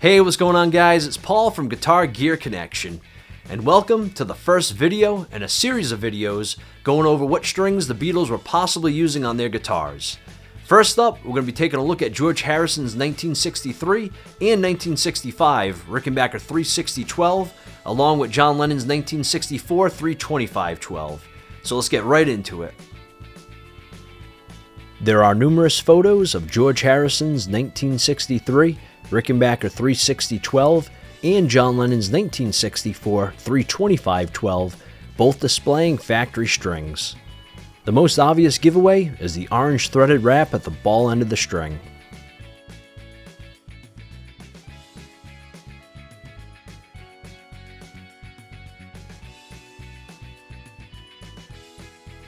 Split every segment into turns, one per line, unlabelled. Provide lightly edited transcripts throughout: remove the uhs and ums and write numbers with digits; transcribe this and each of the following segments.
Hey, what's going on, guys? It's Paul from Guitar Gear Connection, and welcome to the first video in a series of videos going over what strings the Beatles were possibly using on their guitars. First up, we're going to be taking a look at George Harrison's 1963 and 1965 Rickenbacker 360-12, along with John Lennon's 1964 325-12. So let's get right into it. There are numerous photos of George Harrison's 1963 Rickenbacker 360-12 and John Lennon's 1964 325-12, both displaying factory strings. The most obvious giveaway is the orange threaded wrap at the ball end of the string.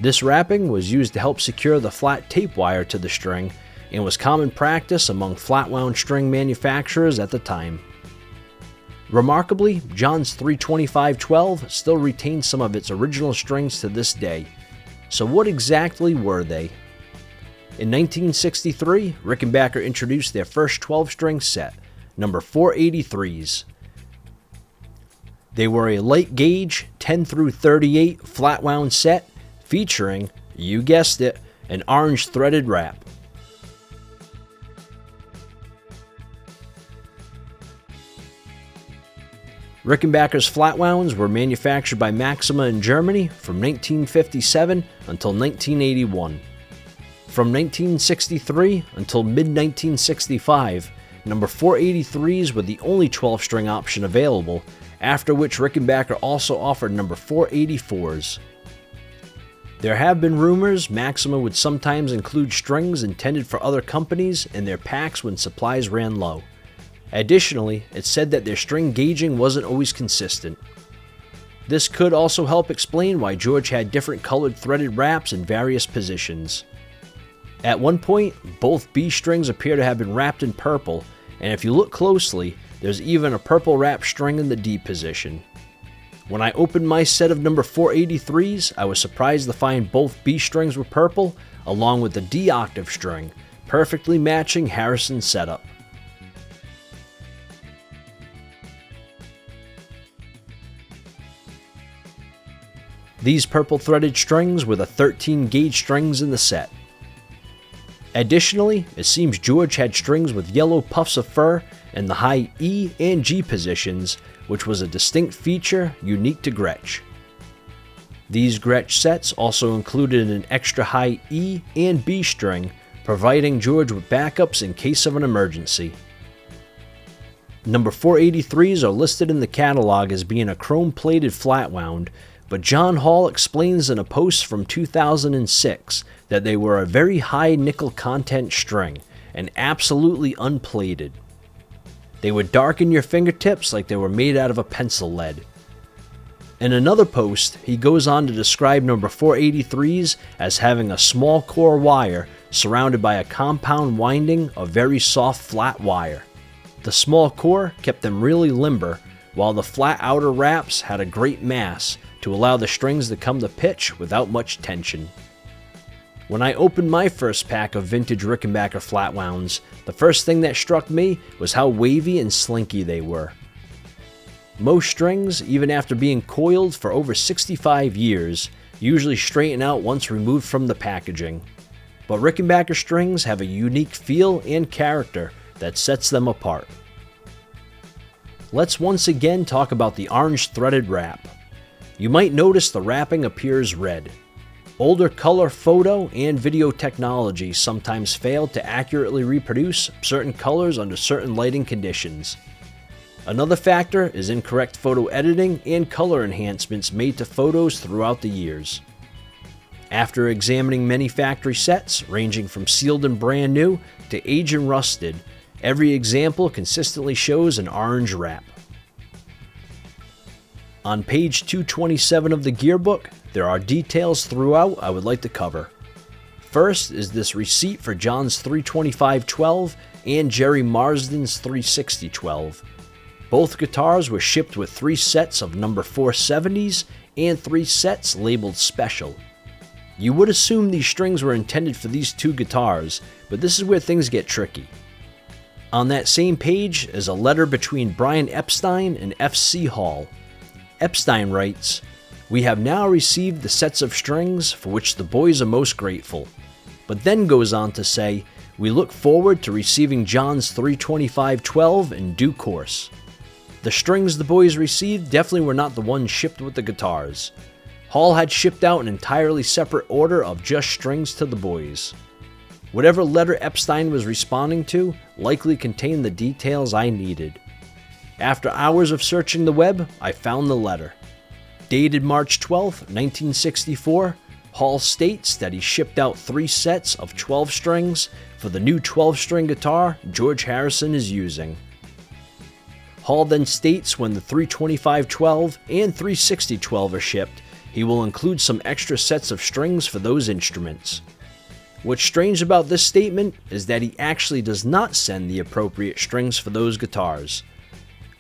This wrapping was used to help secure the flat tape wire to the string and was common practice among flat-wound string manufacturers at the time. Remarkably, John's 325-12 still retains some of its original strings to this day. So what exactly were they? In 1963, Rickenbacker introduced their first 12-string set, number 483s. They were a light gauge 10 through 38 flat-wound set featuring, you guessed it, an orange threaded wrap. Rickenbacker's flat-wounds were manufactured by Maxima in Germany from 1957 until 1981. From 1963 until mid-1965, number 483s were the only 12-string option available, after which Rickenbacker also offered number 484s. There have been rumors Maxima would sometimes include strings intended for other companies in their packs when supplies ran low. Additionally, it's said that their string gauging wasn't always consistent. This could also help explain why George had different colored threaded wraps in various positions. At one point, both B strings appear to have been wrapped in purple, and if you look closely, there's even a purple wrap string in the D position. When I opened my set of number 483s, I was surprised to find both B strings were purple, along with the D octave string, perfectly matching Harrison's setup. These purple threaded strings were the 13 gauge strings in the set. Additionally, it seems George had strings with yellow puffs of fur in the high E and G positions, which was a distinct feature unique to Gretsch. These Gretsch sets also included an extra high E and B string, providing George with backups in case of an emergency. Number 483s are listed in the catalog as being a chrome-plated flat-wound, but John Hall explains in a post from 2006 that they were a very high nickel content string and absolutely unplated. They would darken your fingertips like they were made out of a pencil lead. In another post, he goes on to describe number 483s as having a small core wire surrounded by a compound winding of very soft flat wire. The small core kept them really limber, while the flat outer wraps had a great mass to allow the strings to come to pitch without much tension. When I opened my first pack of vintage Rickenbacker flat-wounds, the first thing that struck me was how wavy and slinky they were. Most strings, even after being coiled for over 65 years, usually straighten out once removed from the packaging. But Rickenbacker strings have a unique feel and character that sets them apart. Let's once again talk about the orange threaded wrap. You might notice the wrapping appears red. Older color photo and video technology sometimes fail to accurately reproduce certain colors under certain lighting conditions. Another factor is incorrect photo editing and color enhancements made to photos throughout the years. After examining many factory sets, ranging from sealed and brand new to aged and rusted, every example consistently shows an orange wrap. On page 227 of the gearbook, there are details throughout I would like to cover. First is this receipt for John's 325-12 and Jerry Marsden's 360-12. Both guitars were shipped with 3 sets of number 470s and 3 sets labeled special. You would assume these strings were intended for these 2 guitars, but this is where things get tricky. On that same page is a letter between Brian Epstein and F.C. Hall. Epstein writes, "We have now received the sets of strings for which the boys are most grateful," but then goes on to say, "We look forward to receiving John's 325-12 in due course." The strings the boys received definitely were not the ones shipped with the guitars. Hall had shipped out an entirely separate order of just strings to the boys. Whatever letter Epstein was responding to likely contained the details I needed. After hours of searching the web, I found the letter. Dated March 12, 1964, Hall states that he shipped out 3 sets of 12 strings for the new 12-string guitar George Harrison is using. Hall then states when the 325-12 and 360-12 are shipped, he will include some extra sets of strings for those instruments. What's strange about this statement is that he actually does not send the appropriate strings for those guitars.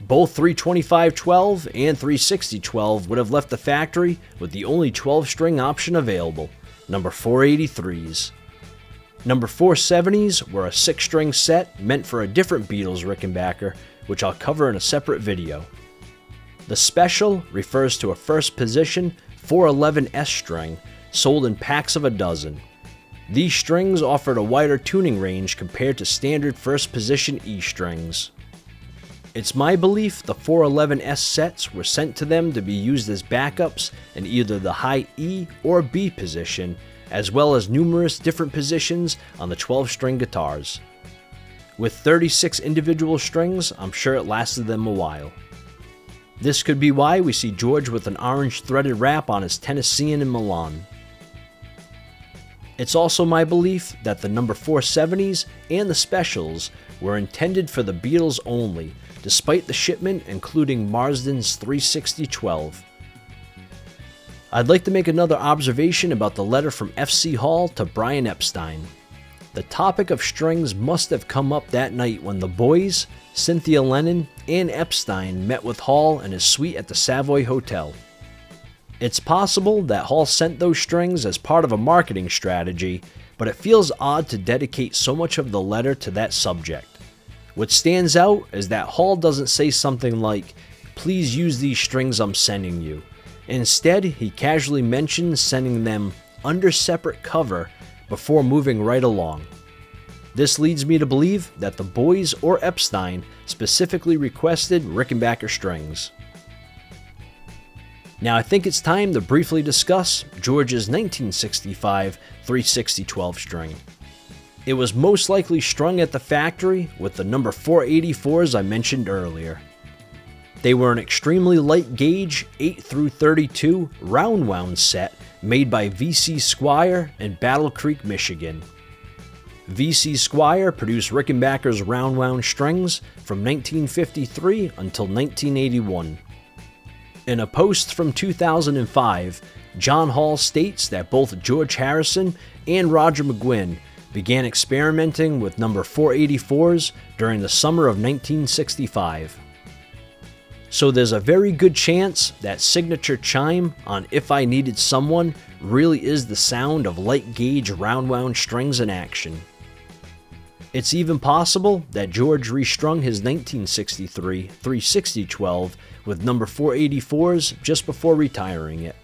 Both 325-12 and 360-12 would have left the factory with the only 12-string option available, number 483s. Number 470s were a 6-string set meant for a different Beatles Rickenbacker, which I'll cover in a separate video. The special refers to a first position 411S string sold in packs of a dozen. These strings offered a wider tuning range compared to standard first position E strings. It's my belief the 411S sets were sent to them to be used as backups in either the high E or B position, as well as numerous different positions on the 12-string guitars. With 36 individual strings, I'm sure it lasted them a while. This could be why we see George with an orange threaded wrap on his Tennessean in Milan. It's also my belief that the number 470s and the specials were intended for the Beatles only, despite the shipment including Marsden's 360-12. I'd like to make another observation about the letter from F.C. Hall to Brian Epstein. The topic of strings must have come up that night when the boys, Cynthia Lennon, and Epstein met with Hall in his suite at the Savoy Hotel. It's possible that Hall sent those strings as part of a marketing strategy, but it feels odd to dedicate so much of the letter to that subject. What stands out is that Hall doesn't say something like, "Please use these strings I'm sending you." Instead, he casually mentions sending them under separate cover before moving right along. This leads me to believe that the boys or Epstein specifically requested Rickenbacker strings. Now I think it's time to briefly discuss George's 1965 360-12 string. It was most likely strung at the factory with the number 484s I mentioned earlier. They were an extremely light gauge 8 through 32 round wound set made by V.C. Squire in Battle Creek, Michigan. V.C. Squire produced Rickenbacker's round wound strings from 1953 until 1981. In a post from 2005, John Hall states that both George Harrison and Roger McGuinn began experimenting with number 484s during the summer of 1965. So there's a very good chance that signature chime on If I Needed Someone really is the sound of light gauge round wound strings in action. It's even possible that George restrung his 1963 360-12 with number 484s just before retiring it.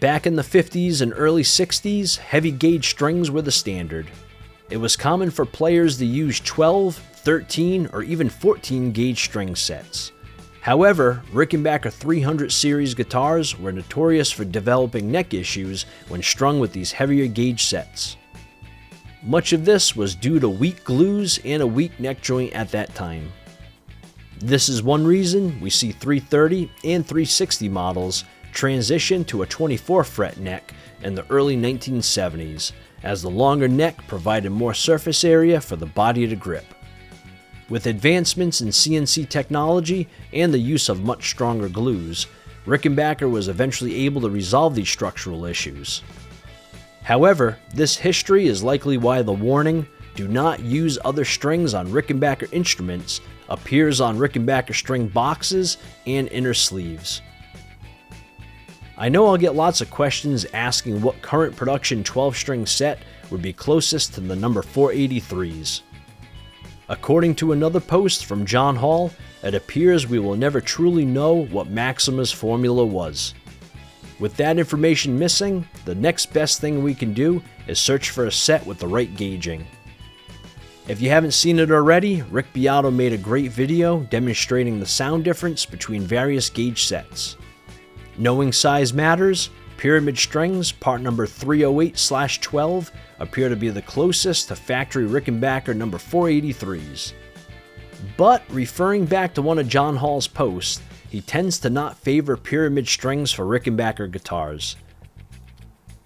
Back in the 50s and early 60s, heavy gauge strings were the standard. It was common for players to use 12, 13, or even 14 gauge string sets. However, Rickenbacker 300 series guitars were notorious for developing neck issues when strung with these heavier gauge sets. Much of this was due to weak glues and a weak neck joint at that time. This is one reason we see 330 and 360 models transition to a 24 fret neck in the early 1970s, as the longer neck provided more surface area for the body to grip. With advancements in CNC technology and the use of much stronger glues, Rickenbacker was eventually able to resolve these structural issues. However, this history is likely why the warning, "Do not use other strings on Rickenbacker instruments," appears on Rickenbacker string boxes and inner sleeves. I know I'll get lots of questions asking what current production 12-string set would be closest to the number 483s. According to another post from John Hall, it appears we will never truly know what Maxima's formula was. With that information missing, the next best thing we can do is search for a set with the right gauging. If you haven't seen it already, Rick Beato made a great video demonstrating the sound difference between various gauge sets. Knowing size matters, pyramid strings, part number 308/12, appear to be the closest to factory Rickenbacker number 483s. But, referring back to one of John Hall's posts, he tends to not favor pyramid strings for Rickenbacker guitars.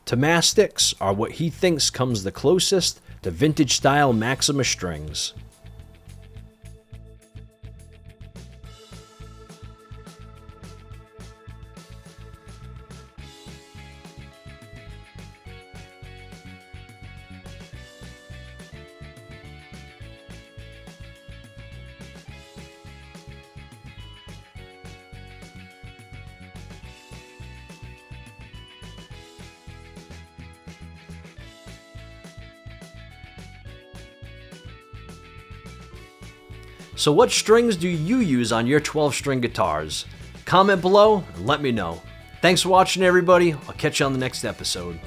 Tomastics are what he thinks comes the closest to vintage-style Maxima strings. So what strings do you use on your 12-string guitars? Comment below and let me know. Thanks for watching, everybody. I'll catch you on the next episode.